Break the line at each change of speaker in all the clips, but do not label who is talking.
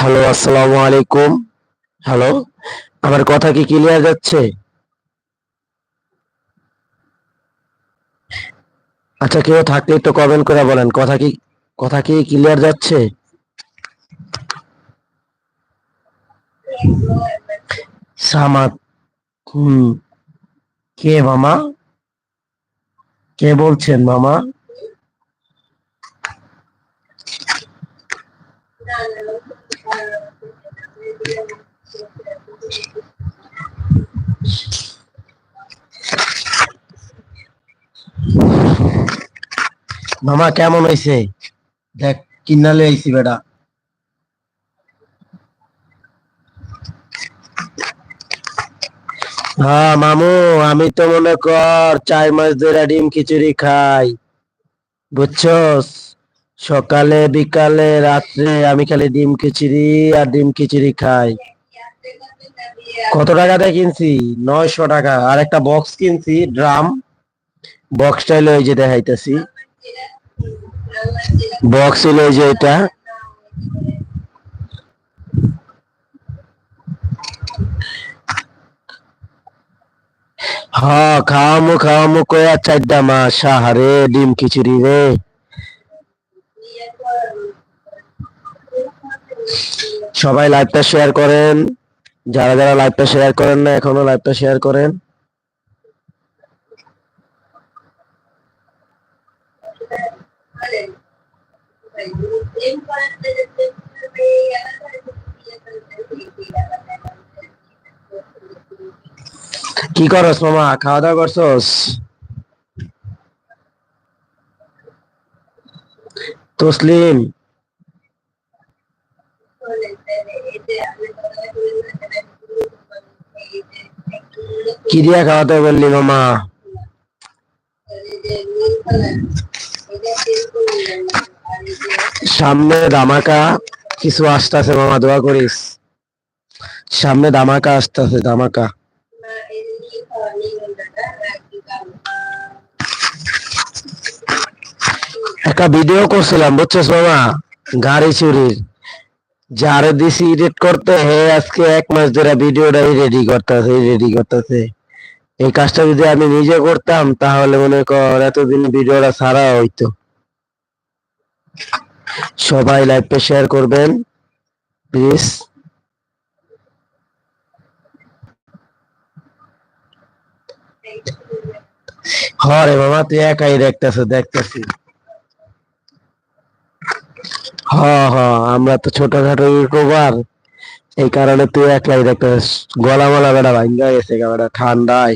Hello, আসসালামু আলাইকুম। Hello, আমার কথা কি ক্লিয়ার যাচ্ছে? আচ্ছা, কেউ থাকলে একটু কমেন্ট করে বলেন, কথা কি ক্লিয়ার যাচ্ছে? সামাদ। হুম। কে মামা? কে বলছেন মামা? মামা কেমন হয়েছে? দেখ, কিনালে আইছি বেটা। হ্যাঁ মামু, আমি তো মনে কর 4 মাস ধরে ডিম খিচুড়ি খাই, বুঝছস? সকালে বিকালে রাত্রে আমি খালি ডিম খিচুড়ি আর ডিম খিচুড়ি খাই। কত টাকা দিয়ে কিনছি? 900 টাকা। আর একটা বক্স কিনছি, ড্রাম। বক্সটা হলো এই যে দেখাইতেছি। বক্স হলো এই যে এটা। হ্যাঁ, খাওয়ামু কয়া 4টা মাস আহারে ডিম খিচুড়ি রে। সবাই লাইভটা শেয়ার করেন। যারা যারা লাইভটা শেয়ার করেন না এখনো লাইভটা শেয়ার করেন। কি করস মামা, খাওয়া দাওয়া করছস? তসলিম, কি দিয়া খাওয়া দাওয়া বললি মামা? সামনে ধামাকা কিছু আসতেছে মামা, দোয়া করিস। সামনে ধামাকা আসতেছে, ধামাকা। একটা ভিডিও করছিলাম বুঝছস মামা, গাড়ি চুরির। যারে দিছি এডিট করতে, হে আজকে 1 মাস ধরে ভিডিওটাই রেডি করতেছে। এই কাজটা যদি আমি নিজে করতাম তাহলে মনে কর এতদিন ভিডিওটা ছাড়া হইতো। সবাই লাইভটা শেয়ার করবেন প্লিজ। হরে মামা, তুই একাই দেখতেছি। হ হ, আমরা তো ছোটখাটো ইউটিউবার, এই কারণে তুই একলাই দেখতেছিস। গলা মলা বেটা ভাঙ্গা গেছে বেটা ঠান্ডায়।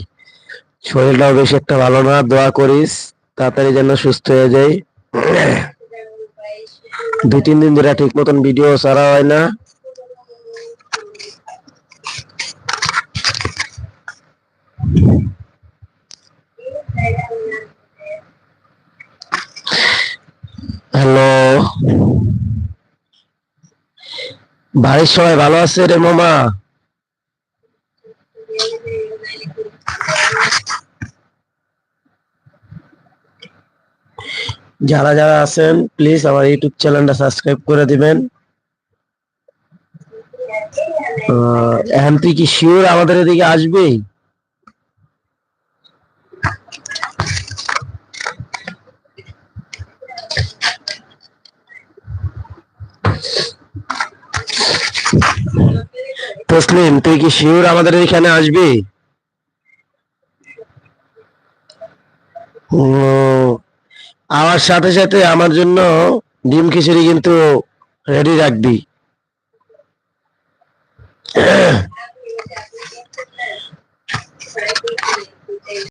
শরীরটাও বেশি একটা ভালো না, দোয়া করিস তাড়াতাড়ি যেন সুস্থ হয়ে যাই। 2-3 দিন ধরে ঠিক মতন ভিডিও ছাড়া হয় না। হ্যালো, বাড়ির সবাই ভালো আছে রে মামা? যারা যারা আছেন প্লিজ আমার ইউটিউব চ্যানেলটা সাবস্ক্রাইব করে দিবেন। এখন তুই কি শিওর আমাদের এদিকে আসবি? তসলিম, তুই কি শিওর আমাদের এখানে আসবি? উম, আমার সাথে সাথে আমার জন্য ডিম খিচুড়ি কিন্তু রেডি রাখবি।